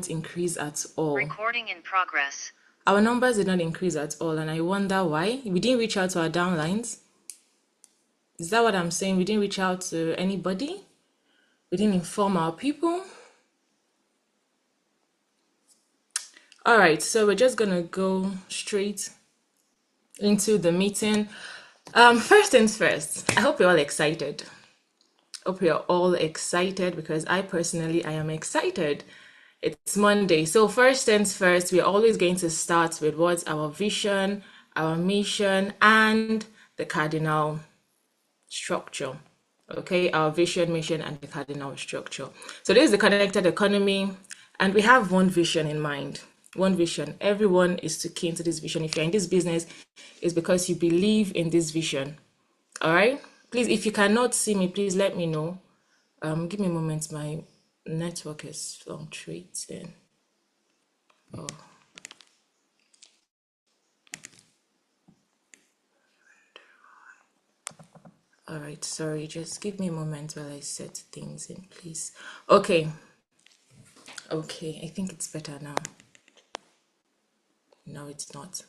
not increase at all. Recording in progress. Our numbers did not increase at all, and I wonder why. We didn't reach out to our downlines. Is that what I'm saying? We didn't reach out to anybody? We didn't inform our people? All right, so we're just gonna go straight into the meeting. First things first, I hope you're all excited. Hope you're all excited because I am excited. It's Monday. So first things first, we're always going to start with what's our vision, our mission, and the cardinal structure. Okay, our vision, mission, and the cardinal structure. So this is the connected economy, and we have one vision in mind. One vision. Everyone is to key into this vision. If you're in this business, it's because you believe in this vision. All right. Please, if you cannot see me, please let me know. Give me a moment. My network is fluctuating. Oh. All right. Sorry. Just give me a moment while I set things in, please. Okay. Okay. I think it's better now. No, it's not.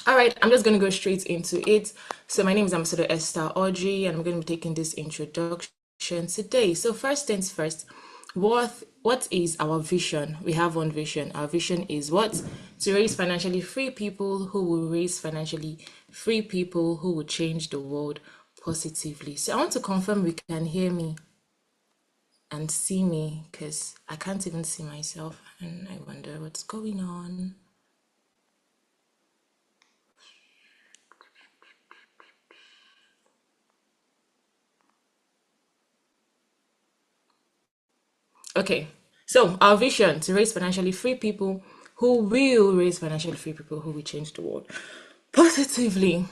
All right, I'm just going to go straight into it. So my name is Ambassador Esther Audrey, and I'm going to be taking this introduction today. So first things first, what is our vision? We have one vision. Our vision is what? To raise financially free people who will raise financially free people who will change the world positively. So I want to confirm we can hear me and see me because I can't even see myself and I wonder what's going on. Okay, so our vision to raise financially free people who will raise financially free people who will change the world positively.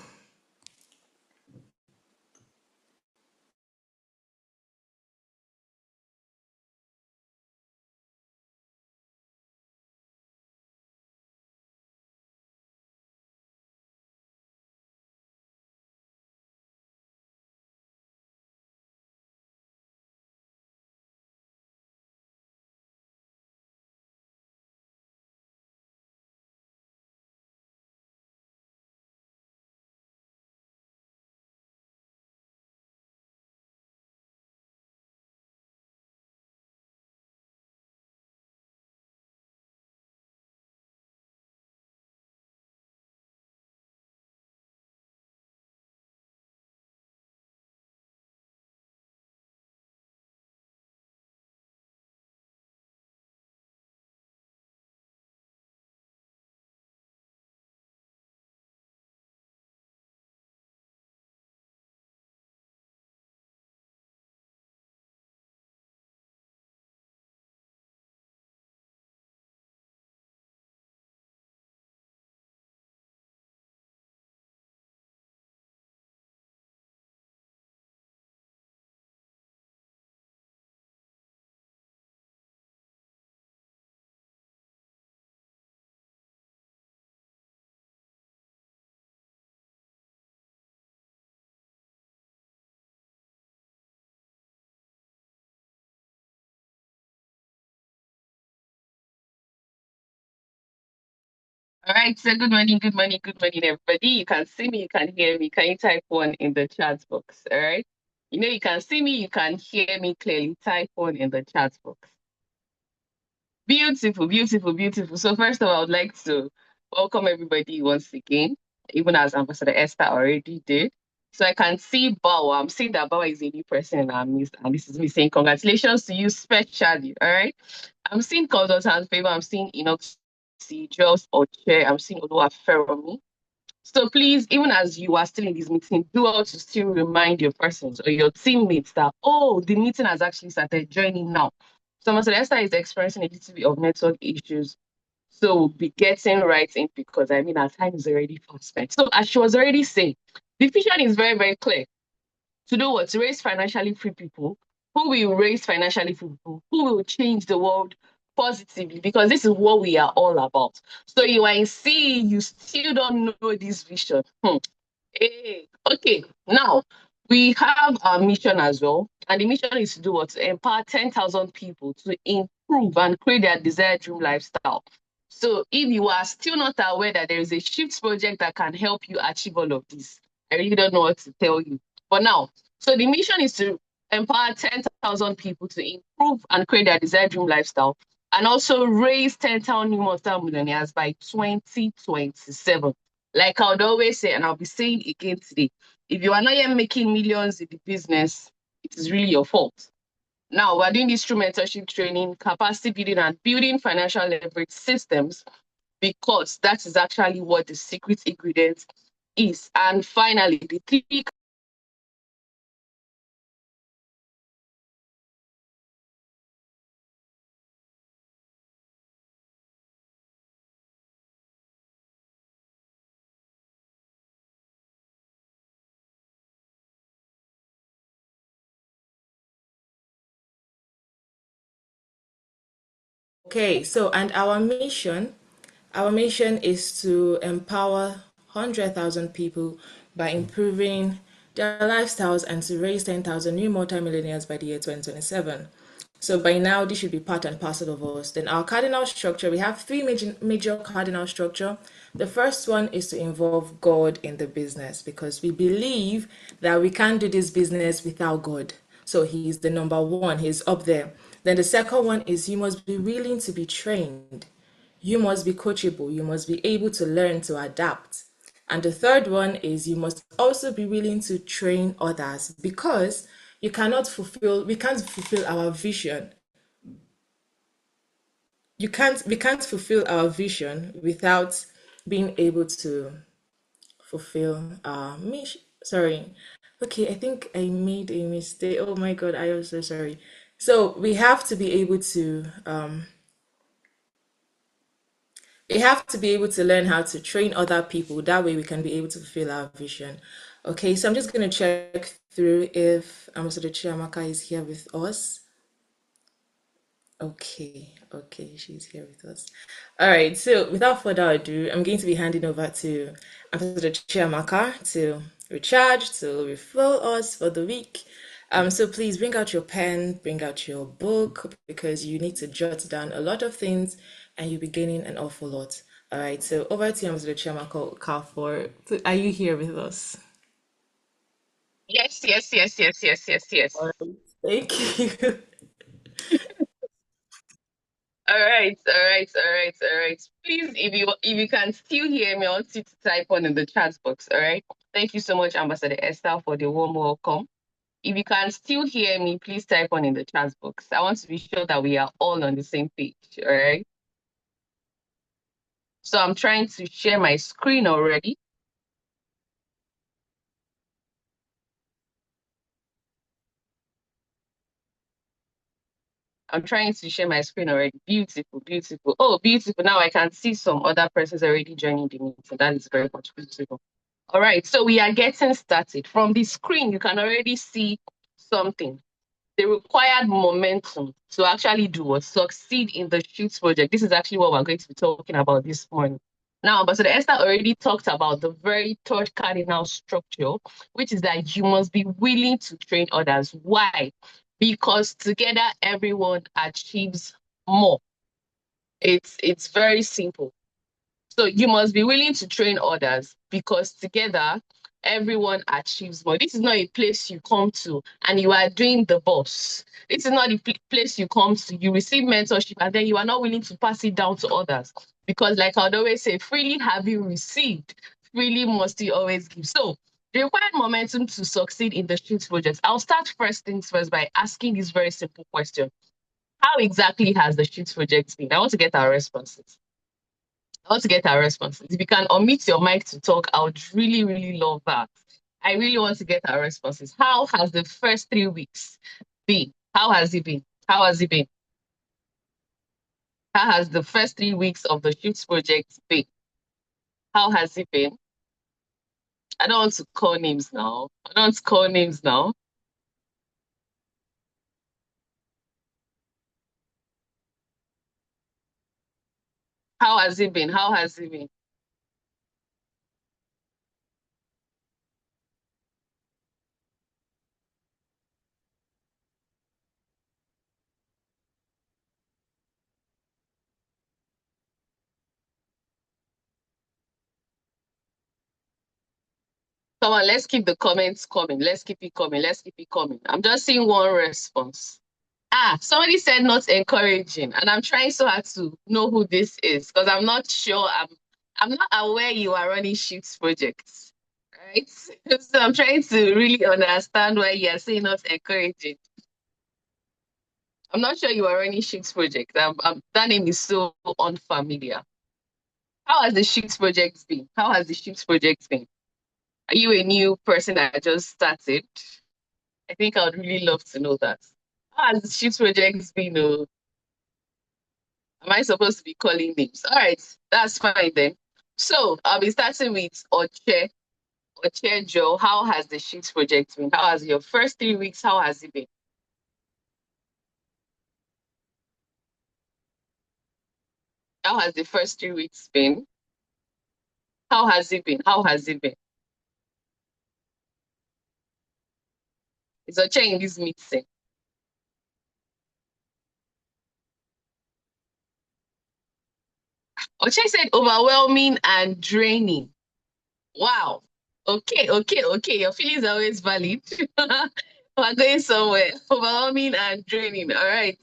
All right, so good morning, everybody. You can see me, you can hear me. Can you type one in the chat box? All right. You can see me, you can hear me clearly. Type one in the chat box. Beautiful, beautiful, beautiful. So first of all, I would like to welcome everybody once again, even as Ambassador Esther already did. So I can see Bawa. I'm seeing that Bawa is a new person in our midst, and this is me saying congratulations to you specially. All right. I'm seeing consultant favor. I'm seeing Enoch C. Jones or Chair. I'm seeing Olua Feromi. So please, even as you are still in this meeting, do also still remind your persons or your teammates that, oh, the meeting has actually started joining now. So Mr. Esther is experiencing a little bit of network issues. So we'll be getting right in because I mean our time is already fast spent. So as she was already saying, the vision is very, very clear. To do what? To raise financially free people who will raise financially free people who will change the world positively because this is what we are all about. So you are in C, you still don't know this vision. Hey, okay, now We have our mission as well, and the mission is to do what? To empower 10,000 people to improve and create their desired dream lifestyle. So if you are still not aware that there is a Shift project that can help you achieve all of this, I really don't know what to tell you. But now, so the mission is to empower 10,000 people to improve and create their desired dream lifestyle, and also raise 10,000 new multi-millionaires by 2027. Like I would always say, and I'll be saying again today, if you are not yet making millions in the business, it is really your fault. Now, we're doing this through mentorship training, capacity building, and building financial leverage systems because that is actually what the secret ingredient is. And finally, the three. Okay, so and our mission is to empower 100,000 people by improving their lifestyles and to raise 10,000 new multimillionaires by the year 2027. So by now, this should be part and parcel of us. Then our cardinal structure, we have three major cardinal structure. The first one is to involve God in the business because we believe that we can't do this business without God. So he's the number one, he's up there. Then the second one is you must be willing to be trained. You must be coachable. You must be able to learn to adapt. And the third one is you must also be willing to train others because we can't fulfill our vision. We can't fulfill our vision without being able to fulfill our mission. Sorry. Okay, I think I made a mistake. Oh my God, I am so sorry. So we have to be able to learn how to train other people. That way we can be able to fulfill our vision. Okay, so I'm just going to check through if Ambassador Chiamaka is here with us. Okay, she's here with us. All right, so without further ado, I'm going to be handing over to Ambassador Chiamaka to recharge, to refill us for the week. So please bring out your pen, bring out your book, because you need to jot down a lot of things and you'll be gaining an awful lot. All right, so over to you, Ambassador Chiamaka for, are you here with us? Yes, yes, yes, yes, yes, yes, yes. All right, thank you. All right, all right, all right, all right. Please, if you can still hear me, I want you to type on in the chat box. All right. Thank you so much, Ambassador Esther, for the warm welcome. If you can still hear me, please type on in the chat box. I want to be sure that we are all on the same page. All right. So I'm trying to share my screen already. I'm trying to share my screen already. Beautiful, beautiful. Oh, beautiful. Now I can see some other persons already joining the meeting. That is very much beautiful. All right. So we are getting started. From the screen, you can already see something. The required momentum to actually do what succeed in the Shoots project. This is actually what we're going to be talking about this morning. Now, Ambassador Esther already talked about the very third cardinal structure, which is that you must be willing to train others. Why? Because together everyone achieves more. It's very simple. So you must be willing to train others because together everyone achieves more. This is not a place you come to and you are doing the boss. This is not a place you come to, you receive mentorship and then you are not willing to pass it down to others. Because like I'd always say, freely have you received, freely must you always give. So the required momentum to succeed in the street projects. I'll start first things first by asking this very simple question. How exactly has the street project been? I want to get our responses. I want to get our responses. If you can unmute your mic to talk, I would really, really love that. I really want to get our responses. How has the first 3 weeks been? How has it been? How has it been? How has the first 3 weeks of the Shifts project been? How has it been? I don't want to call names now. I don't want to call names now. How has it been? How has it been? Come on, let's keep the comments coming. Let's keep it coming. Let's keep it coming. I'm just seeing one response. Ah, somebody said not encouraging, and I'm trying so hard to know who this is because I'm not sure. I'm not aware you are running shifts projects, right? So I'm trying to really understand why you are saying not encouraging. I'm not sure you are running shifts project. That name is so unfamiliar. How has the shifts project been? How has the shifts project been? Are you a new person that just started? I think I would really love to know that. How has the shifts project been? Oh, am I supposed to be calling names? All right, that's fine then. So I'll be starting with Oche. Oche Joe, how has the shifts project been? How has your first 3 weeks? How has it been? How has the first 3 weeks been? How has it been? How has it been? Is Oche in this meeting? Oche said overwhelming and draining. Wow. Okay, okay, okay. Your feelings are always valid. We're going somewhere. Overwhelming and draining. All right.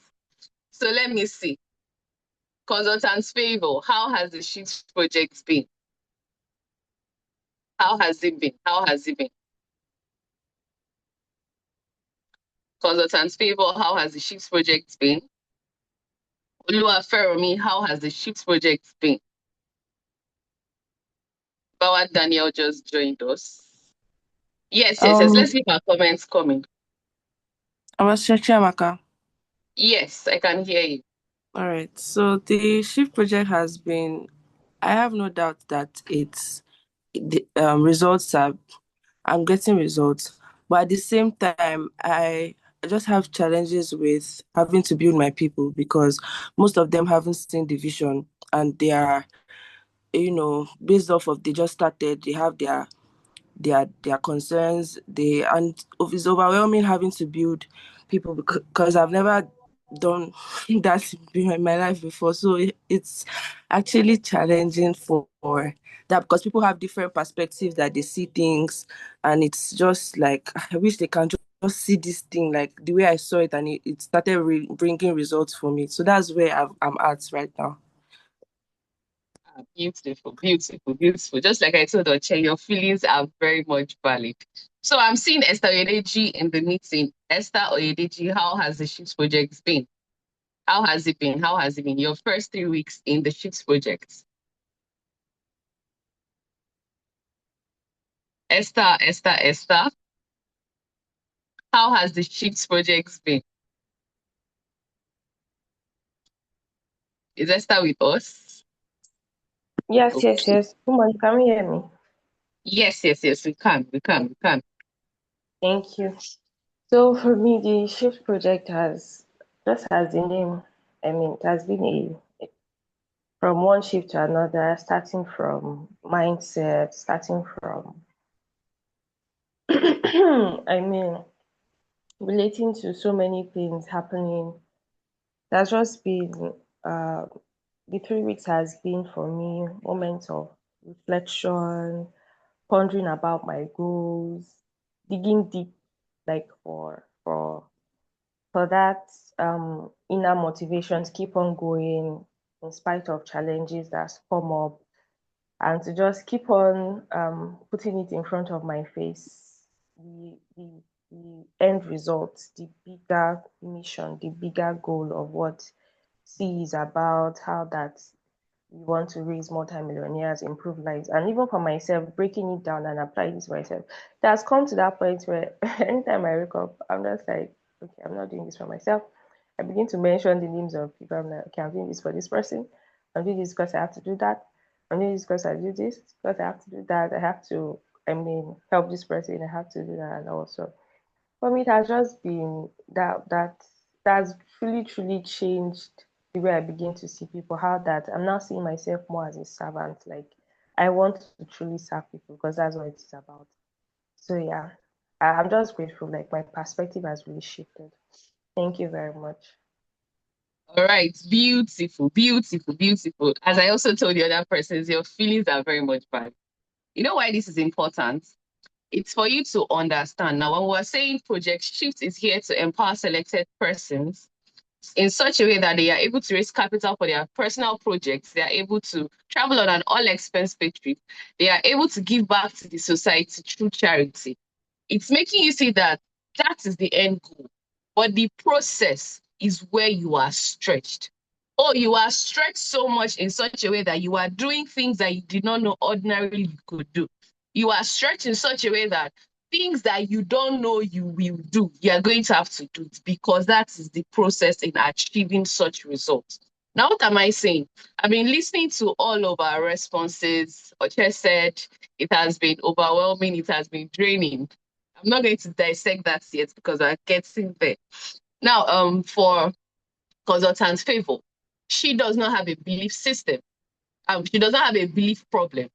So let me see. Consultant's favor. How has the Sheets project been? How has it been? How has it been? Consultant's favor. How has the Sheets project been? Olua Feromi. How has the Sheets project been? Bawa Daniel just joined us. Yes, yes, yes. Let's Um, keep our comments coming. I was Chiamaka. Yes, I can hear you. All right. So the shift project has been. I have no doubt that the results are. I'm getting results, but at the same time, I just have challenges with having to build my people because most of them haven't seen the vision and they are, based off of they just started. They have their concerns. It's overwhelming having to build people because I've never done that in my life before. So it's actually challenging for that because people have different perspectives that they see things, and it's just like I wish they can just see this thing like the way I saw it, and it started bringing results for me. So that's where I'm at right now. Ah, beautiful, beautiful, beautiful. Just like I told Oche, your feelings are very much valid. So I'm seeing Esther Oyedeji in the meeting. Esther Oyedeji, how has the Ships project been? How has it been? How has it been? Your first 3 weeks in the Ships project. Esther, Esther, Esther, how has the Ships project been? Is Esther with us? Yes, yes, Okay. yes. Woman, can you hear me? Yes, yes, yes, we can, we can, we can. Thank you. So for me, the shift project has, just as the name, I mean, it has been from one shift to another, starting from mindset, starting from, I mean, relating to so many things happening. That's just been, uh, the 3 weeks has been for me moments of reflection, pondering about my goals, digging deep, like for that inner motivation to keep on going in spite of challenges that come up, and to just keep on putting it in front of my face, the end result, the bigger mission, the bigger goal of what C is about, how that we want to raise multimillionaires, improve lives, and even for myself, breaking it down and applying this myself. It has come to that point where anytime I wake up, I'm just like, okay, I'm not doing this for myself. I begin to mention the names of people. I'm like, okay, I'm doing this for this person. I'm doing this because I have to do that. I'm doing this because I do this, because I have to do that. I have to, help this person. I have to do that. And also, for me, it has just been that's truly, truly changed the way I begin to see people. How that I'm now seeing myself more as a servant. Like I want to truly serve people because that's what it's about. So yeah, I'm just grateful. Like my perspective has really shifted. Thank you very much. All right, beautiful, beautiful, beautiful. As I also told the other persons, your feelings are very much valid. You know why this is important? It's for you to understand. Now, when we're saying Project Shift is here to empower selected persons in such a way that they are able to raise capital for their personal projects, they are able to travel on an all-expense paid trip, they are able to give back to the society through charity. It's making you see that that is the end goal, but the process is where you are stretched. Oh, you are stretched so much in such a way that you are doing things that you did not know ordinarily you could do. You are stretched in such a way that things that you don't know you will do, you are going to have to do it, because that is the process in achieving such results. Now, what am I saying? I've been listening to all of our responses. Oche said it has been overwhelming, it has been draining. I'm not going to dissect that yet because I getting there. Now, for consultant's favor, she does not have a belief system. She does not have a belief problem,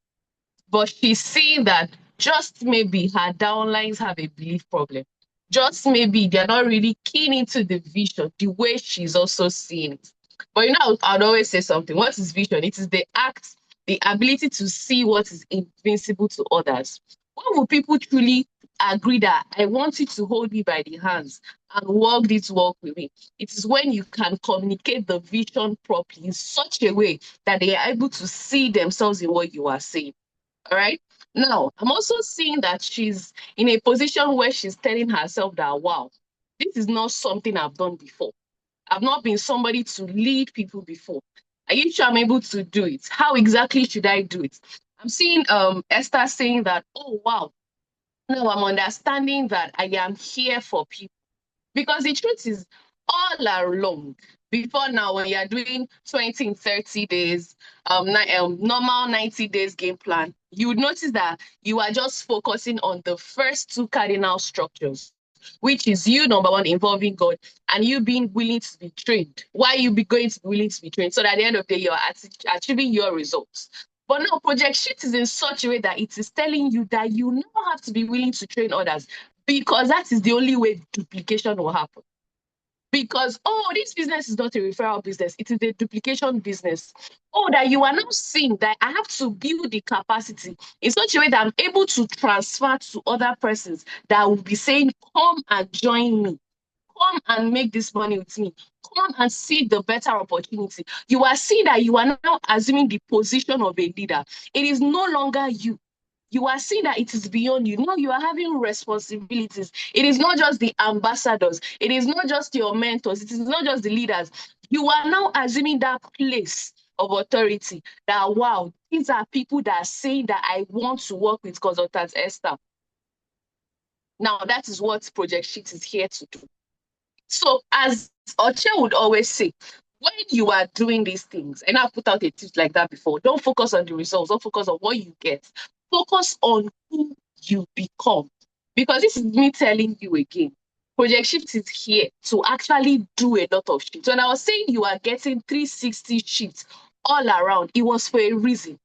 but she's seeing that just maybe her downlines have a belief problem. Just maybe they're not really keen into the vision the way she's also seeing it. But you know, I'd always say something. What is vision? It is the act, the ability to see what is invincible to others. When will people truly agree that I want you to hold me by the hands and walk this walk with me? It is when you can communicate the vision properly in such a way that they are able to see themselves in what you are saying. All right. Now, I'm also seeing that she's in a position where she's telling herself that, wow, this is not something I've done before. I've not been somebody to lead people before. Are you sure I'm able to do it? How exactly should I do it? I'm seeing Esther saying that, oh, wow, now I'm understanding that I am here for people. Because the truth is, all along, before now, when you're doing 20 and 30 days, normal 90 days game plan, you would notice that you are just focusing on the first two cardinal structures, which is you, number one, involving God, and you being willing to be trained. Why you be going to be willing to be trained? So that at the end of the day, you're achieving your results. But now, Project Shift is in such a way that it is telling you that you now have to be willing to train others, because that is the only way duplication will happen. Because, oh, this business is not a referral business, it is a duplication business. Oh, that you are now seeing that I have to build the capacity in such a way that I'm able to transfer to other persons that will be saying, come and join me. Come and make this money with me. Come and see the better opportunity. You are seeing that you are now assuming the position of a leader. It is no longer you. You are seeing that it is beyond you. Now you are having responsibilities. It is not just the ambassadors. It is not just your mentors. It is not just the leaders. You are now assuming that place of authority that, wow, these are people that are saying that I want to work with Consultant Esther. Now, that is what Project Shift is here to do. So, as Oche would always say, when you are doing these things, and I've put out a tip like that before, don't focus on the results, don't focus on what you get. Focus on who you become. Because this is me telling you again, Project Shift is here to actually do a lot of shifts. When I was saying you are getting 360 shifts all around, it was for a reason.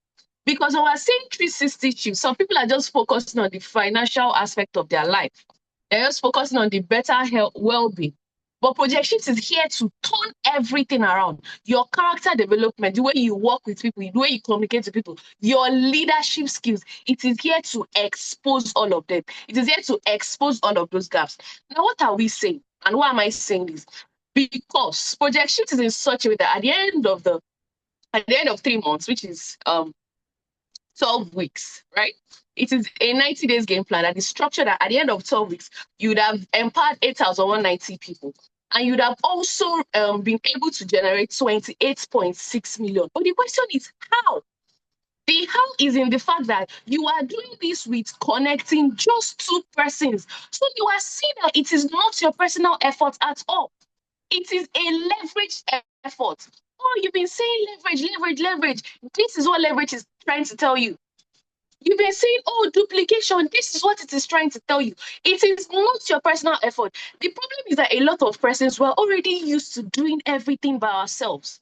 Because when we're saying 360 shifts, some people are just focusing on the financial aspect of their life. They're just focusing on the better health, well-being. But Project Shift is here to turn everything around. Your character development, the way you work with people, the way you communicate to people, your leadership skills, it is here to expose all of them. It is here to expose all of those gaps. Now, what are we saying? And why am I saying this? Because Project Shift is in such a way that at the end of 3 months, which is 12 weeks, right? It is a 90 days game plan that is structured that at the end of 12 weeks, you would have empowered 8,190 people. And you'd have also been able to generate 28.6 million. But the question is how? The how is in the fact that you are doing this with connecting just 2 persons. So you are seeing that it is not your personal effort at all. It is a leverage effort. Oh, you've been saying leverage, leverage, leverage. This is what leverage is trying to tell you. You've been saying, oh, duplication. This is what it is trying to tell you. It is not your personal effort. The problem is that a lot of persons were already used to doing everything by ourselves.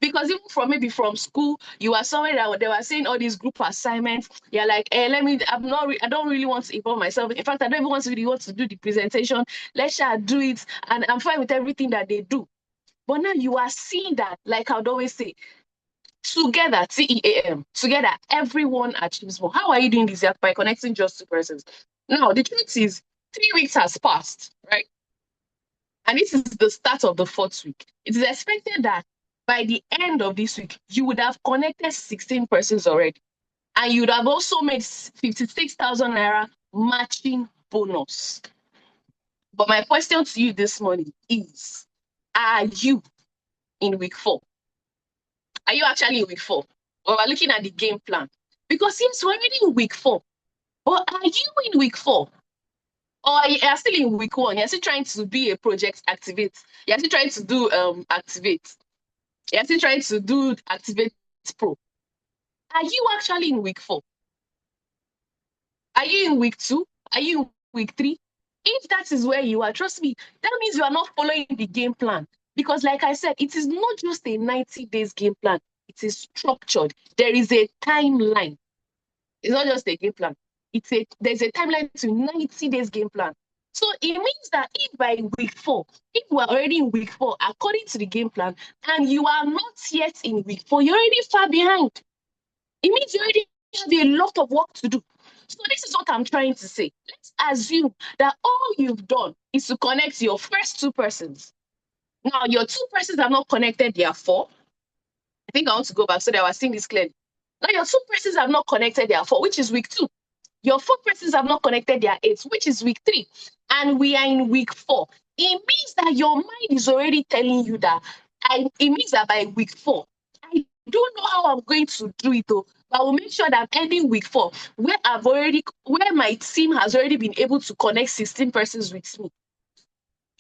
Because even maybe from school, you are somewhere that they were saying all these group assignments. You're like, I don't really want to involve myself. In fact, I don't even really want to do the presentation. Let's do it. And I'm fine with everything that they do. But now you are seeing that, like I'd always say, together, TEAM, together, everyone achieves more. How are you doing this? By connecting just 2 persons. Now, the truth is, 3 weeks has passed, right? And this is the start of the 4th week. It is expected that by the end of this week, you would have connected 16 persons already. And you would have also made 56,000 naira matching bonus. But my question to you this morning is, are you in week 4? Are you actually in week 4? Or we're looking at the game plan? Because yes, we're already in week 4. But are you in week 4? Or you are still in week 1? You're still trying to be a project activate. You're still trying to do activate. You're still trying to do activate pro. Are you actually in week 4? Are you in week 2? Are you in week 3? If that is where you are, trust me, that means you are not following the game plan. Because like I said, it is not just a 90 days game plan. It is structured. There is a timeline. It's not just a game plan. There's a timeline to 90 days game plan. So it means that if by week 4, if we're already in week 4, according to the game plan, and you are not yet in week 4, you're already far behind. It means you already have a lot of work to do. So this is what I'm trying to say. Let's assume that all you've done is to connect your first 2 persons. Now, your 2 persons have not connected their 4. I think I want to go back so that I was seeing this clearly. Now, your 2 persons have not connected their 4, which is week 2. Your 4 persons have not connected their 8, which is week 3. And we are in week 4. It means that your mind is already telling you that it means that by week 4, I don't know how I'm going to do it, though, but I will make sure that I'm ending week 4, where my team has already been able to connect 16 persons with me.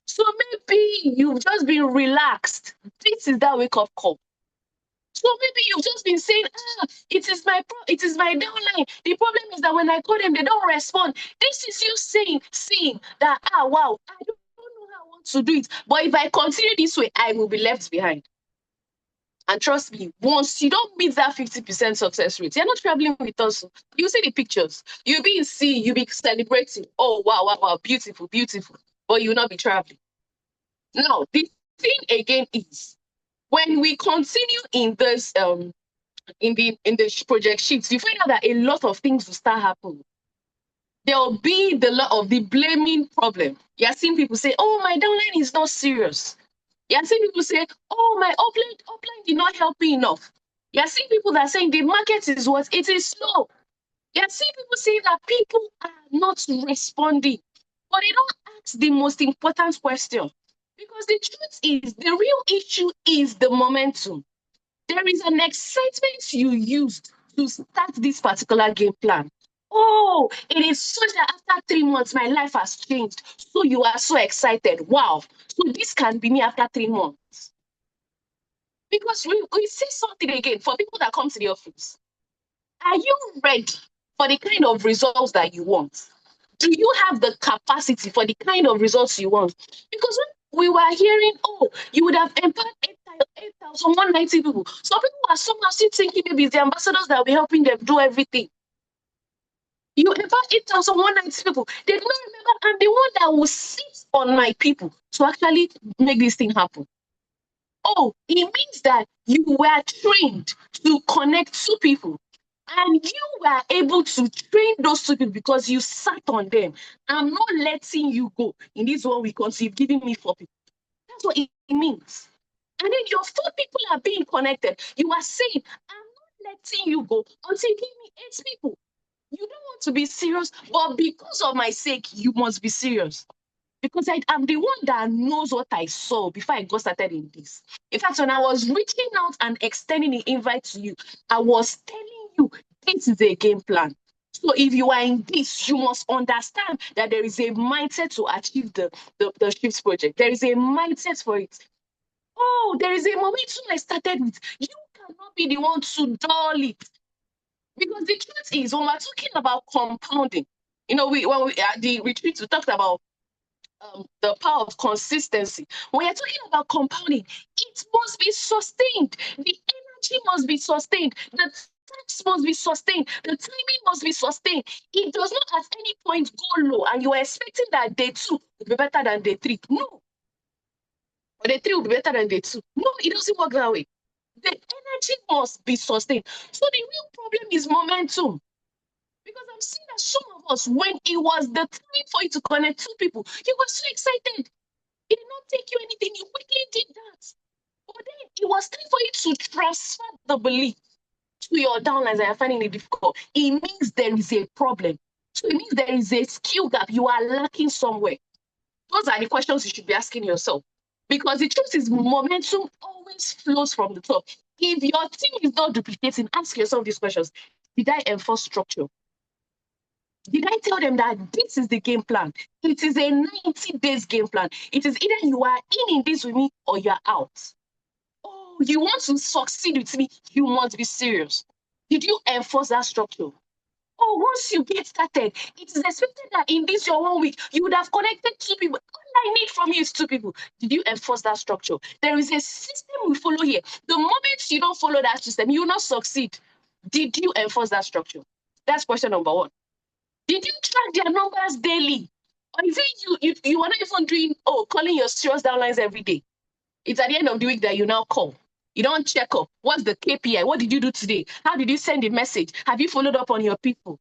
So maybe you've just been relaxed. This is that wake-up call. So maybe you've just been saying, it is my downline. The problem is that when I call them, they don't respond. This is you seeing that, wow, I don't know how I want to do it. But if I continue this way, I will be left behind. And trust me, once you don't meet that 50% success rate, you're not traveling with us. You see the pictures. You'll be in sea, you'll be celebrating. Oh, wow, wow, wow, beautiful, beautiful. But you'll not be traveling. Now, the thing again is, when we continue in this in the project sheets, you find out that a lot of things will start happening. There will be the lot of the blaming problem. You're seeing people say, "Oh, my downline is not serious." You're seeing people say, "Oh, my upline did not help me enough." You're seeing people that are saying the market is what it is slow. You're seeing people saying that people are not responding, but they don't ask the most important question. Because the truth is, the real issue is the momentum. There is an excitement you used to start this particular game plan. Oh, it is such that after 3 months, my life has changed. So you are so excited. Wow. So this can be me after 3 months. Because we say something again for people that come to the office. Are you ready for the kind of results that you want? Do you have the capacity for the kind of results you want? Because when we were hearing, oh, you would have empowered 8,190 people. So people are somehow still thinking maybe it's the ambassadors that will be helping them do everything. You empower 8,190 people. They do not remember, I'm the one that will sit on my people to actually make this thing happen. Oh, it means that you were trained to connect 2 people. And you were able to train those 2 people because you sat on them. I'm not letting you go in this 1 week until you've given me 4 people. That's what it means. And then your 4 people are being connected. You are saying, I'm not letting you go until you give me 8 people. You don't want to be serious, but because of my sake, you must be serious. Because I'm the one that knows what I saw before I got started in this. In fact, when I was reaching out and extending the invite to you, I was telling you this is a game plan. So if you are in this, you must understand that there is a mindset to achieve the Shifts project. There is a mindset for it. Oh, there is a momentum I started with. You cannot be the one to dull it. Because the truth is, when we're talking about compounding, when we at the retreat, we talked about the power of consistency. When you're talking about compounding, it must be sustained. The energy must be sustained. The tax must be sustained. The timing must be sustained. It does not at any point go low, and you are expecting that day 2 will be better than day 3. No. Or day 3 will be better than day 2. No, it doesn't work that way. The energy must be sustained. So the real problem is momentum. Because I'm seeing that some of us, when it was the time for you to connect two people, you were so excited. It did not take you anything. You quickly did that. But then it was time for you to transfer the belief to your downlines and you're finding it difficult. It means there is a problem. So it means there is a skill gap. You are lacking somewhere. Those are the questions you should be asking yourself. Because the truth is, momentum always flows from the top. If your team is not duplicating, ask yourself these questions. Did I enforce structure? Did I tell them that this is the game plan? It is a 90 days game plan. It is either you are in this with me or you are out. Oh, you want to succeed with me, you must be serious. Did you enforce that structure? Oh, once you get started, it is expected that in this your 1 week, you would have connected two people. All I need from you is two people. Did you enforce that structure? There is a system we follow here. The moment you don't follow that system, you will not succeed. Did you enforce that structure? That's question number one. Did you track their numbers daily? Or is it you are not even doing, calling your serious downlines every day? It's at the end of the week that you now call. You don't check up. What's the KPI? What did you do today? How did you send a message? Have you followed up on your people?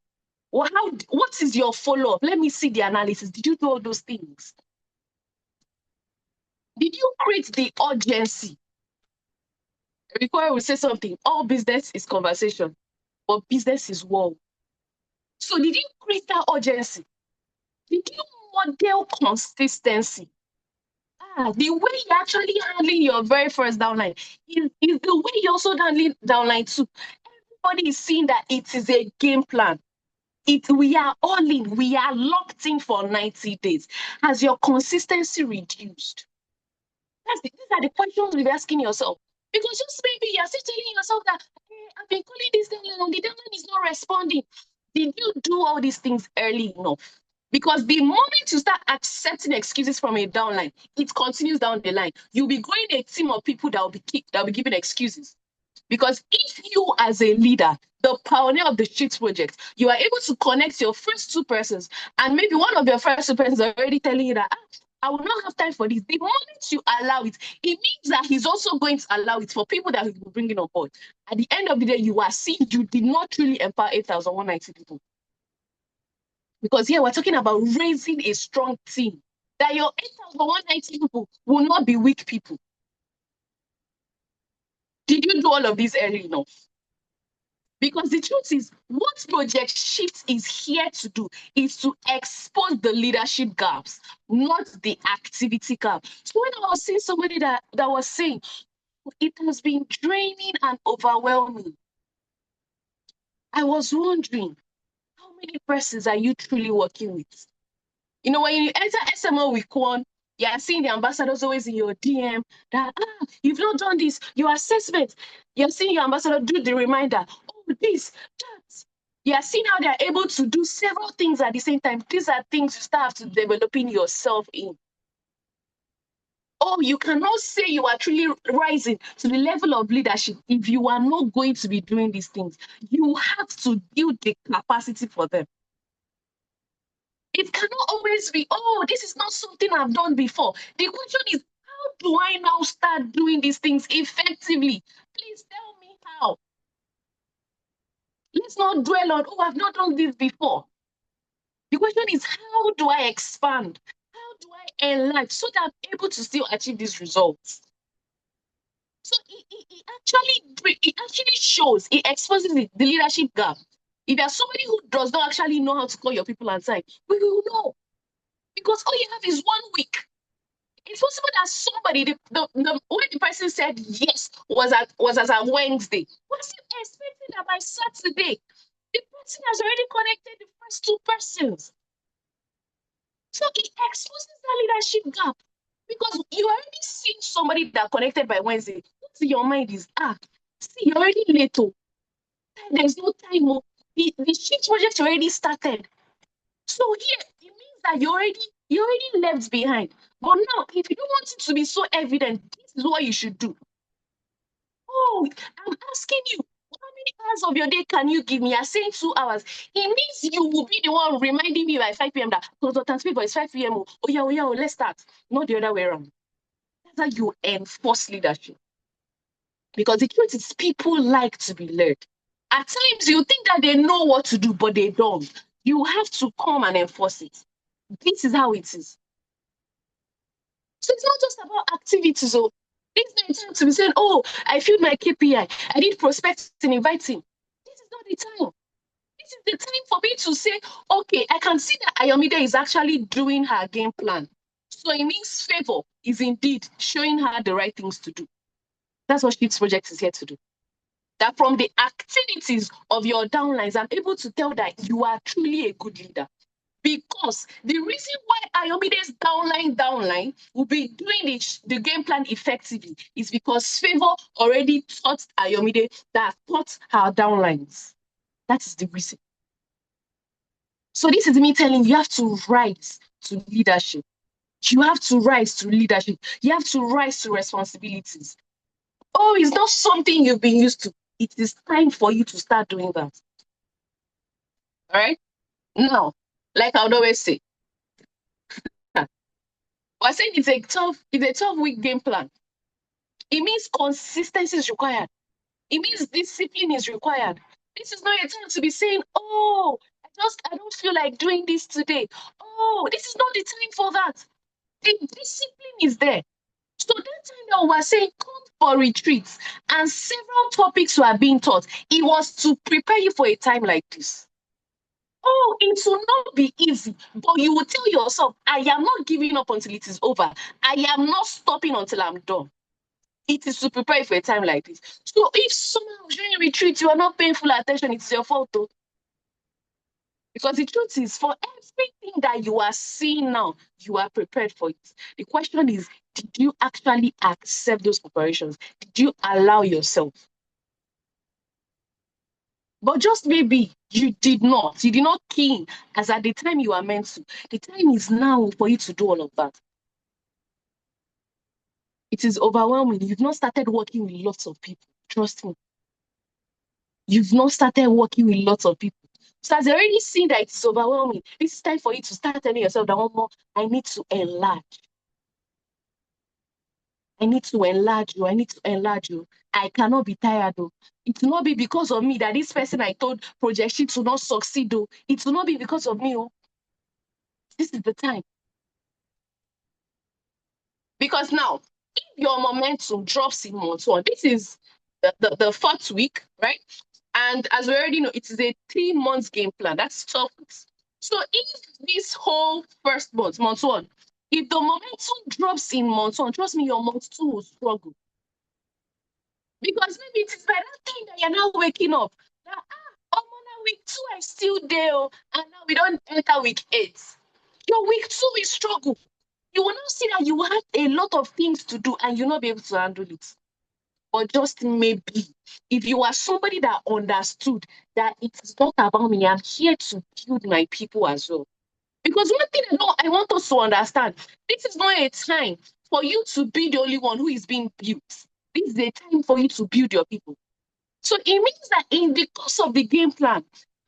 Well, what is your follow-up? Let me see the analysis. Did you do all those things? Did you create the urgency? Before I will say something, all business is conversation, but business is war. So did you create that urgency? Did you model consistency? The way you're actually handling your very first downline is the way you're also handling downline too. Everybody is seeing that it is a game plan. We are all in, we are locked in for 90 days. Has your consistency reduced? These are the questions you're asking yourself. Because just maybe you're still telling yourself that, hey, I've been calling this downline, the downline is not responding. Did you do all these things early enough? Because the moment you start accepting excuses from a downline, it continues down the line. You'll be growing a team of people that will be giving excuses. Because if you, as a leader, the pioneer of the Shift project, you are able to connect your first two persons, and maybe one of your first two persons are already telling you that, I will not have time for this. The moment you allow it, it means that he's also going to allow it for people that he will bring in on board. At the end of the day, you are seeing you did not really empower 8,190 people. Because here we're talking about raising a strong team. That your 8,190 people will not be weak people. Did you do all of this early enough? Because the truth is, what Project Shift is here to do is to expose the leadership gaps, not the activity gap. So when I was seeing somebody that was saying, it has been draining and overwhelming, I was wondering, how many persons are you truly working with? You know, when you enter SMO week 1, you are seeing the ambassadors always in your DM that, you've not done this, your assessment. You're seeing your ambassador do the reminder, this, that. You are seeing how they're able to do several things at the same time. These are things you start to developing yourself in. Oh, you cannot say you are truly rising to the level of leadership if you are not going to be doing these things. You have to build the capacity for them. It cannot always be, this is not something I've done before. The question is, how do I now start doing these things effectively? Please tell me how. Let's not dwell on, I've not done this before. The question is, how do I expand? How do I enlarge so that I'm able to still achieve these results? So it actually shows, it exposes the leadership gap. If you're somebody who does not actually know how to call your people outside, we will know. Because all you have is 1 week. It's possible that somebody, when the person said yes was as a Wednesday, was you expecting that by Saturday, the person has already connected the first two persons? So it exposes that leadership gap. Because you already seen somebody that connected by Wednesday. What's in your mind is, see, you're already late. There's no time. The shift project already started. So here, it means that you already left behind. But now, if you don't want it to be so evident, this is what you should do. Oh, I'm asking you, how many hours of your day can you give me? You're saying 2 hours. It means you will be the one reminding me by 5 p.m. that consultant people it's 5 p.m. Oh yeah, let's start. Not the other way around. That's how you enforce leadership. Because the truth is, people like to be led. At times, you think that they know what to do, but they don't. You have to come and enforce it. This is how it is. So it's not just about activities. Oh, this is not the time to be saying, oh, I filled my KPI. I did prospecting, inviting. This is not the time. This is the time for me to say, okay, I can see that Ayomide is actually doing her game plan. So it means favor is indeed showing her the right things to do. That's what Shift's project is here to do. That from the activities of your downlines, I'm able to tell that you are truly a good leader. Because the reason why Ayomide's downline will be doing the game plan effectively is because Favor already taught Ayomide that taught her downlines. That is the reason. So this is me telling you have to rise to leadership. You have to rise to leadership. You have to rise to responsibilities. Oh, it's not something you've been used to. It is time for you to start doing that. All right? Now, like I would always say, I saying it's a 12-week game plan. It means consistency is required. It means discipline is required. This is not a time to be saying, oh, I don't feel like doing this today. Oh, this is not the time for that. The discipline is there. So that time that we were saying, come for retreats, and several topics were being taught. It was to prepare you for a time like this. Oh, it will not be easy, but you will tell yourself, I am not giving up until it is over. I am not stopping until I'm done. It is to prepare for a time like this. So if somehow during a retreat you are not paying full attention, it's your fault though. Because the truth is, for everything that you are seeing now, you are prepared for it. The question is, did you actually accept those preparations? Did you allow yourself? But just maybe you did not. You did not key in as at the time you are meant to. The time is now for you to do all of that. It is overwhelming. You've not started working with lots of people. Trust me. You've not started working with lots of people. So as I already seen that it's overwhelming, this is time for you to start telling yourself that one more, I need to enlarge. I need to enlarge you. I need to enlarge you. I cannot be tired though. It will not be because of me that this person I told project sheet will not succeed though. It will not be because of me. Oh. This is the time. Because now, if your momentum drops in month one, this is the fourth week, right? And as we already know, it is a 3 months game plan. That's 12 weeks. So if this whole first month one, if the momentum drops in month one, trust me, your month two will struggle. Because maybe it is by that time that you're now waking up. That, now week 2, I still there, and now we don't enter week 8. Your week 2 will struggle. You will not see that you have a lot of things to do and you'll not be able to handle it. But just maybe, if you are somebody that understood that it is not about me, I'm here to build my people as well. Because one thing I want us to understand, this is not a time for you to be the only one who is being built. This is a time for you to build your people. So it means that in the course of the game plan,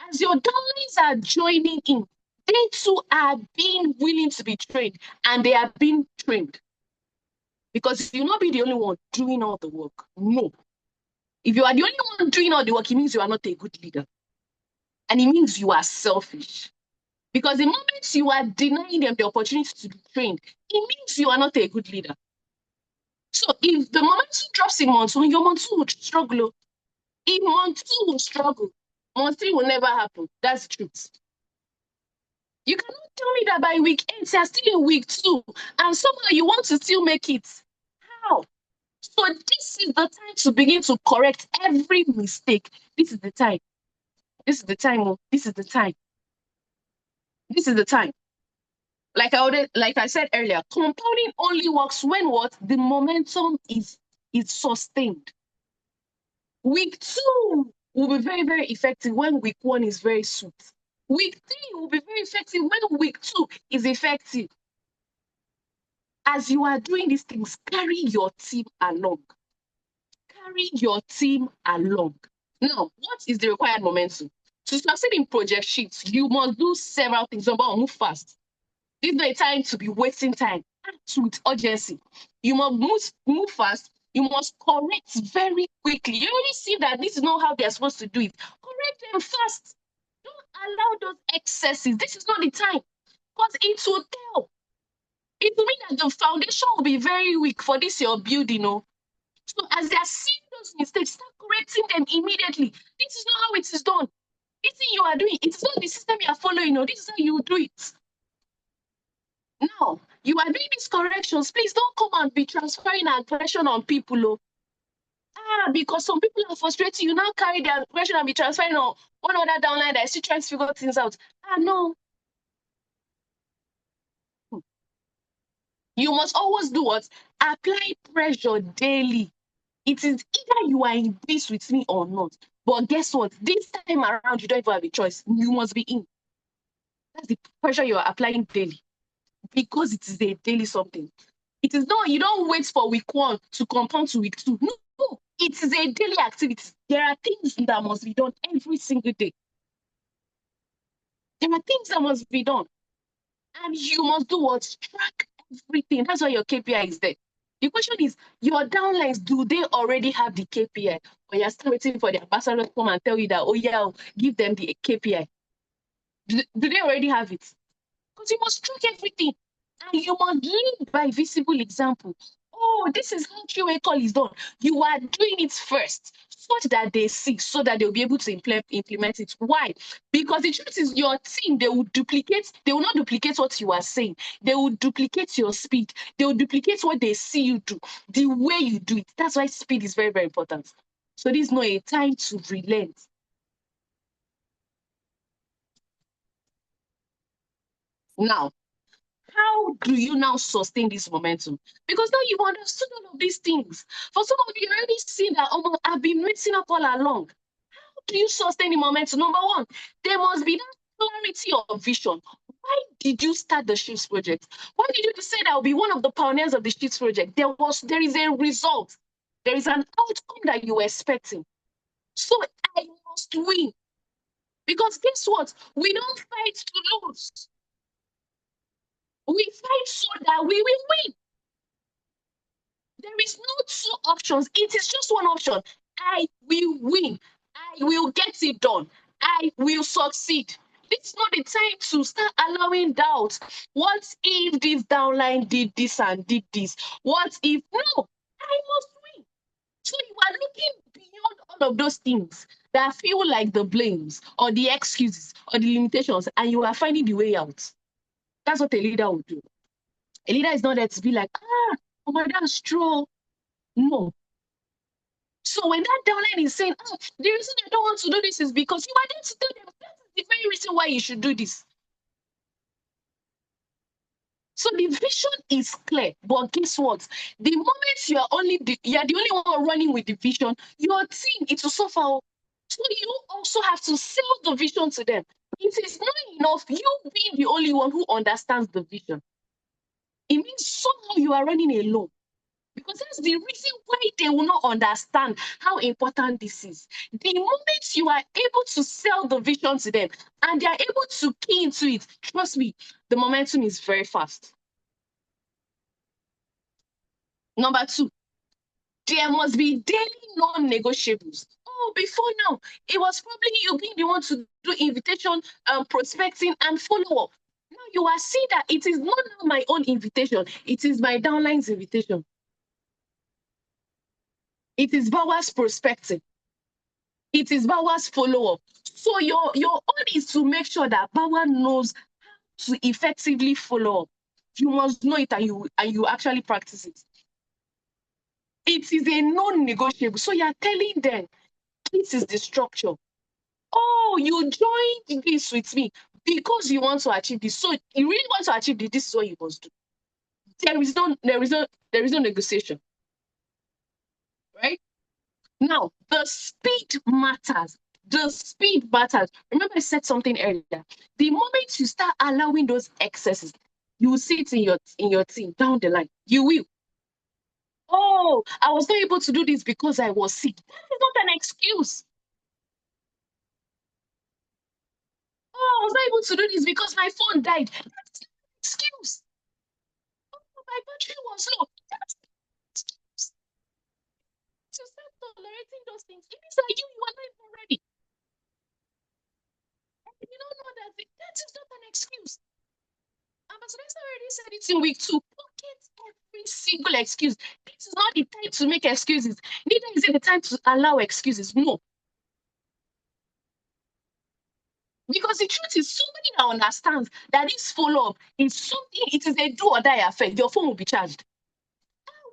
as your darlings are joining in, they too are being willing to be trained, and they are being trained. Because you'll not be the only one doing all the work. No. If you are the only one doing all the work, it means you are not a good leader. And it means you are selfish. Because the moment you are denying them the opportunity to be trained, it means you are not a good leader. So if the momentum drops in month one, your month two will struggle. If month two will struggle, month three will never happen. That's the truth. You cannot tell me that by week 8, you're still in week 2, and somehow you want to still make it. How? So this is the time to begin to correct every mistake. This is the time. This is the time. Oh. This is the time. This is the time. Like I said earlier, compounding only works when what? The momentum is sustained. Week 2 will be very, very effective when week 1 is very sweet. Week 3 will be very effective when week 2 is effective. As you are doing these things, carry your team along. Carry your team along. Now, what is the required momentum? To succeed in project sheets, you must do several things. Number one, move fast. This is not a time to be wasting time. Act with urgency. You must move fast. You must correct very quickly. You already see that this is not how they're supposed to do it. them fast. Don't allow those excesses. This is not the time. Because it will tell. It will mean that the foundation will be very weak for this your building. Oh. So as they are seeing those mistakes, start correcting them immediately. This is not how it is done. This thing you are doing, it is not the system you are following. No, this is how you do it. Now, you are doing these corrections. Please don't come and be transferring aggression on people. Oh. Because some people are frustrated. You now carry their aggression and be transferring on one other downline that is still trying to figure things out. No. You must always do what? Apply pressure daily. It is either you are in this with me or not. But guess what? This time around, you don't even have a choice. You must be in. That's the pressure you are applying daily. Because it is a daily something. It is not, you don't wait for week 1 to compound to week 2. No, it is a daily activity. There are things that must be done every single day. There are things that must be done. And you must do what? Track everything. That's why your KPI is there. The question is, your downlines, do they already have the KPI? Or you're still waiting for the ambassador to come and tell you that, oh yeah, give them the KPI. Do they already have it? Because you must track everything. And you must lead by visible example. Oh, this is how QA call is done. You are doing it first, such that they see, so that they'll be able to implement it. Why? Because the truth is, your team, they will not duplicate what you are saying. They will duplicate your speed. They will duplicate what they see you do, the way you do it. That's why speed is very, very important. So this is not a time to relent. Now, how do you now sustain this momentum? Because now you've understood all of these things. For some of you, already seen that, oh, I've been messing up all along. How do you sustain the momentum? Number one, there must be that clarity of vision. Why did you start the Shifts project? Why did you decide I'll be one of the pioneers of the Shifts project? There is a result. There is an outcome that you were expecting. So I must win. Because guess what? We don't fight to lose. We fight so that we will win. There is no two options. It is just one option. I will win. I will get it done. I will succeed. This is not the time to start allowing doubt. What if this downline did this and did this? What if? No, I must win. So you are looking beyond all of those things that feel like the blames or the excuses or the limitations, and you are finding the way out. That's what a leader would do. A leader is not there to be like, oh my, that's true. No. So when that downline is saying, the reason I don't want to do this is because you are there to tell them that is the very reason why you should do this. So the vision is clear, but guess what? The moment you are the only one running with the vision, your team, it will suffer. So you also have to sell the vision to them. It is not enough you being the only one who understands the vision. It means somehow you are running alone. Because that's the reason why they will not understand how important this is. The moment you are able to sell the vision to them and they are able to key into it, trust me, the momentum is very fast. Number 2, there must be daily non-negotiables. Oh, before now, it was probably you being the one to do invitation, prospecting, and follow-up. Now you are seeing that it is not my own invitation, it is my downline's invitation. It is Bauer's prospecting. It is Bauer's follow-up. So your own is to make sure that Bauer knows how to effectively follow up. You must know it and you actually practice it. It is a non-negotiable. So you're telling them this is the structure. Oh, you joined this with me because you want to achieve this. So you really want to achieve this. This is what you must do. There is no negotiation. Right? Now, the speed matters. The speed matters. Remember, I said something earlier. The moment you start allowing those excesses, you will see it in your team down the line. You will. Oh, I was not able to do this because I was sick. That is not an excuse. Oh, I was not able to do this because my phone died. That's not an excuse. Oh, my battery was low. That's not an excuse. To start tolerating those things, it means that you are not even ready. That is not an excuse. Ambassador already said it in week 2. Pocket every single excuse. This is not the time to make excuses. Neither is it the time to allow excuses. No. Because the truth is, somebody that understands that this follow-up is something, it is a do or die affair. Your phone will be charged.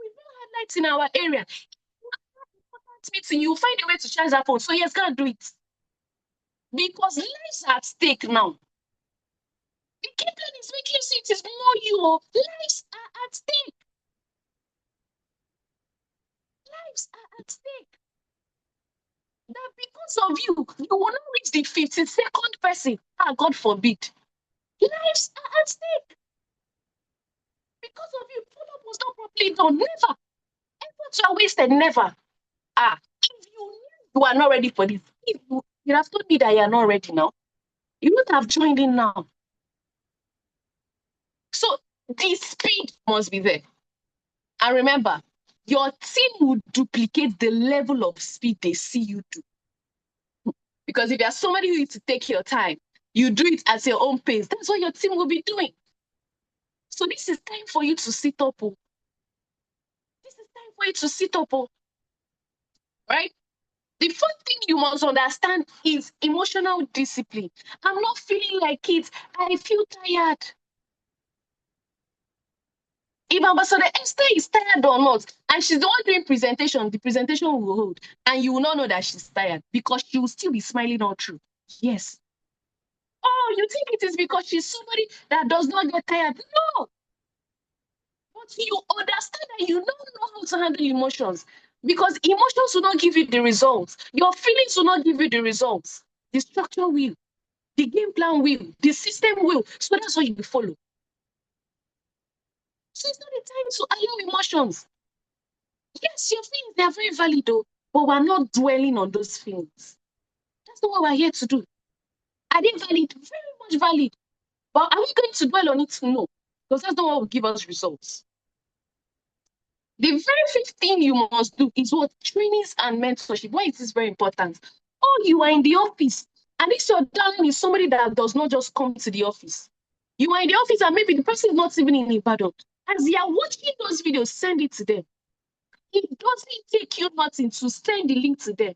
We don't have lights in our area. Meeting, you find a way to charge that phone. So yes, go and do it. Because lives are at stake now. The game plan is making you see it is more you. Lives are at stake. Lives are at stake. That because of you, you will not reach the 52nd person. God forbid. Lives are at stake. Because of you, follow-up was not properly done. Never. Efforts are wasted. Never. If you knew you are not ready for this, if you have told me that you are not ready now, you would have joined in now. So the speed must be there. And remember, your team will duplicate the level of speed they see you do. Because if there's somebody who needs to take your time, you do it at your own pace. That's what your team will be doing. So this is time for you to sit up. This is time for you to sit up. Right? The first thing you must understand is emotional discipline. I'm not feeling like it. I feel tired. If Ambassador Esther is tired or not, and she's the one doing presentation, the presentation will hold, and you will not know that she's tired because she will still be smiling all through. Yes. Oh, you think it is because she's somebody that does not get tired? No. But you understand that you don't know how to handle emotions because emotions will not give you the results. Your feelings will not give you the results. The structure will, the game plan will, the system will. So that's what you follow. So it's not the time to allow emotions. Yes, your feelings, they are very valid though, but we're not dwelling on those feelings. That's not what we're here to do. Are they valid? Very much valid. But are we going to dwell on it? No, because that's not what will give us results. The very fifth thing you must do is what? Trainings and mentorship. Why is this very important? Oh, you are in the office, and this your darling is somebody that does not just come to the office. You are in the office, and maybe the person is not even in Ibadan. As they are watching those videos, send it to them. It doesn't take you nothing to send the link to them.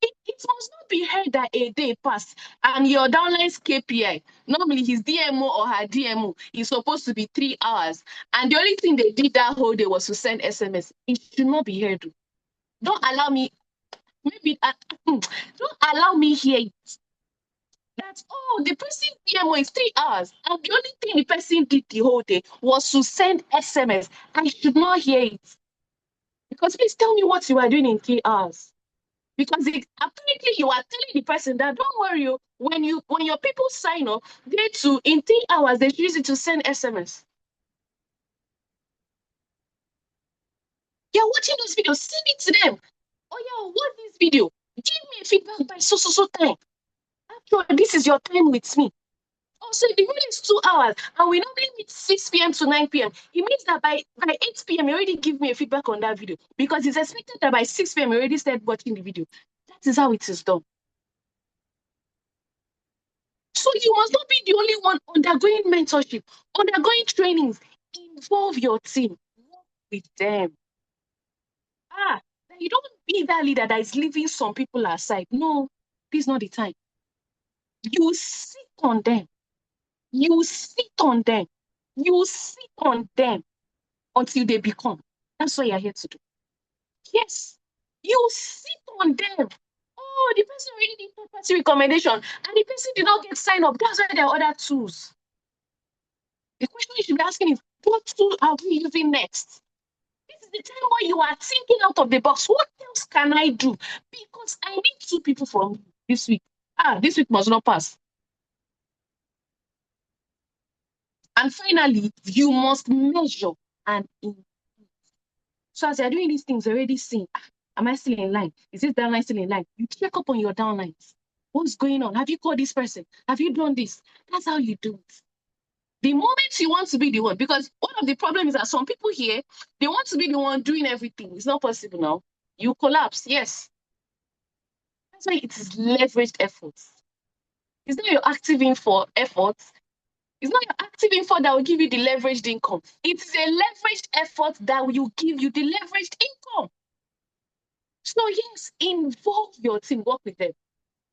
It must not be heard that a day passed and your downline's KPI, normally his DMO or her DMO, is supposed to be 3 hours. And the only thing they did that whole day was to send SMS. It should not be heard. Don't allow me, don't allow me hear it. That, oh, the person DMO is 3 hours. And the only thing the person did the whole day was to send SMS. I should not hear it. Because please tell me what you are doing in 3 hours. Because apparently you are telling the person that don't worry, when your people sign up, they too in 3 hours they use it to send SMS. You're watching those videos, send it to them. Oh yeah, watch this video. Give me a feedback by so time. After this is your time with me. Also, if the video is 2 hours and we normally meet 6 p.m. to 9 p.m., it means that by 8 p.m. you already give me a feedback on that video because it's expected that by 6 p.m. you already start watching the video. That is how it is done. So you must not be the only one undergoing mentorship, undergoing trainings. Involve your team. Work with them. You don't be that leader that is leaving some people aside. No, this is not the time. You sit on them. You sit on them. You sit on them until they become. That's what you're here to do. Yes. You sit on them. Oh, the person already did third-party recommendation and the person did not get signed up. That's why there are other tools. The question you should be asking is, what tool are we using next? This is the time where you are thinking out of the box. What else can I do? Because I need 2 people from this week. This week must not pass. And finally, you must measure and improve. So as you're doing these things, already seeing, am I still in line? Is this downline still in line? You check up on your downlines. What's going on? Have you called this person? Have you done this? That's how you do it. The moment you want to be the one, because one of the problems is that some people here, they want to be the one doing everything. It's not possible now. You collapse, yes. That's why it is leveraged efforts. It's not your active info effort. It's not your active info that will give you the leveraged income. It is a leveraged effort that will give you the leveraged income. So yes, involve your team, work with them,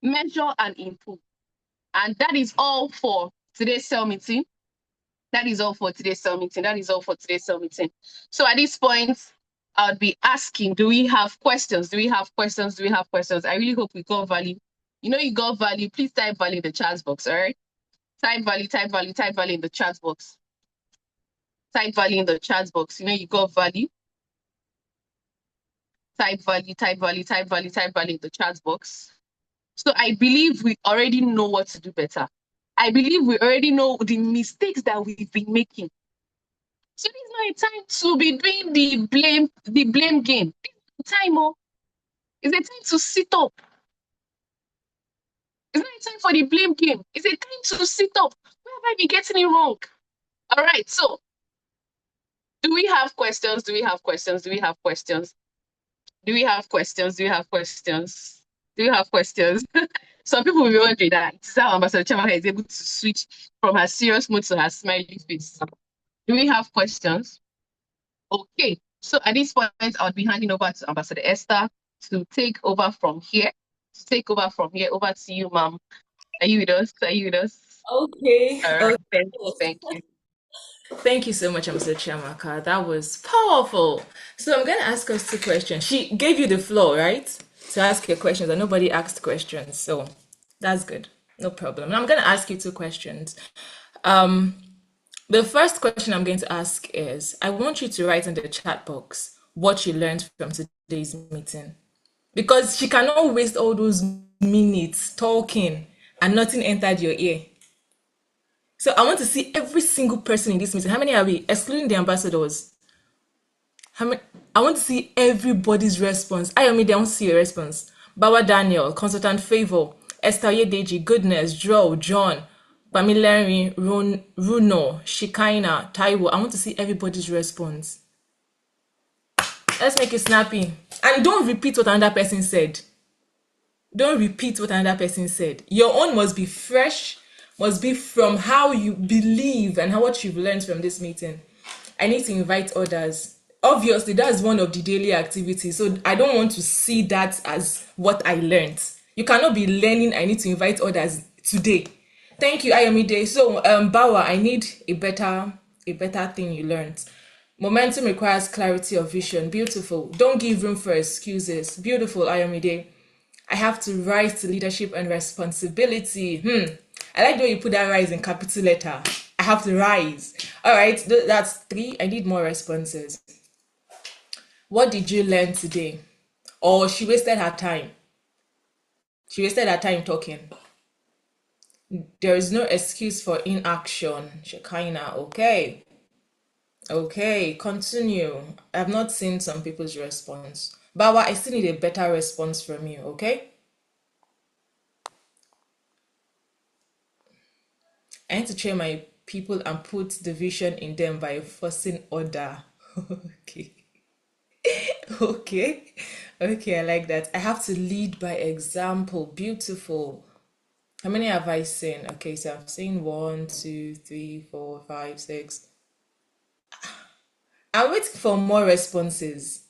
measure and improve. And that is all for today's cell meeting. That is all for today's cell meeting. That is all for today's cell meeting. So at this point, I would be asking, do we have questions? Do we have questions? Do we have questions? I really hope we got value. You know you got value. Please type value in the chat box, all right? Type value, type value, type value in the chat box. Type value in the chat box. You know you got value. Type value, type value, type value, type value in the chat box. So I believe we already know what to do better. I believe we already know the mistakes that we've been making. So this is not a time to be doing the blame game. This is a time, it's a time to sit up. It's not a time for the blame game. It's a time to sit up. Where have I been getting it wrong? All right, so do we have questions? Do we have questions? Do we have questions? Do we have questions? Do we have questions? Do you have questions? Some people will be wondering that it's how Ambassador Chamaka is able to switch from her serious mood to her smiley face. Do we have questions? Okay, so at this point, I'll be handing over to Ambassador Esther to take over from here. Over to you, ma'am. Are you with us? Are you with us? Okay. All right. Thank you. Thank you. Thank you so much, Mr. Chiamaka. That was powerful. So I'm going to ask us two questions. She gave you the floor, right? To ask your questions, and nobody asked questions. So that's good. No problem. And I'm going to ask you two questions. The first question I'm going to ask is, I want you to write in the chat box what you learned from today's meeting. Because she cannot waste all those minutes talking and nothing entered your ear. So I want to see every single person in this meeting. How many are we? Excluding the ambassadors. How many? I want to see everybody's response. I want to see your response. Bawa Daniel, Consultant Favor, Esther Yedeji, Goodness, Joe, John, Pamilari, Runo, Shikaina, Taiwo. I want to see everybody's response. Let's make it snappy. And don't repeat what another person said. Don't repeat what another person said. Your own must be fresh, must be from how you believe and how what you've learned from this meeting. I need to invite others. Obviously, that's one of the daily activities. So I don't want to see that as what I learned. You cannot be learning, I need to invite others today. Thank you, Ayomide. So, Bawa, I need a better thing you learned. Momentum requires clarity of vision. Beautiful. Don't give room for excuses. Beautiful, Ayomide. I have to rise to leadership and responsibility. I like the way you put that rise in capital letter. I have to rise. All right, that's 3. I need more responses. What did you learn today? Or she wasted her time. She wasted her time talking. There is no excuse for inaction. Shekinah, okay. Okay, continue. I have not seen some people's response. Bawa, I still need a better response from you, okay? I need to train my people and put the vision in them by forcing order. Okay. Okay. Okay, I like that. I have to lead by example. Beautiful. How many have I seen? Okay, so I've seen 1, 2, 3, 4, 5, 6. I'm waiting for more responses.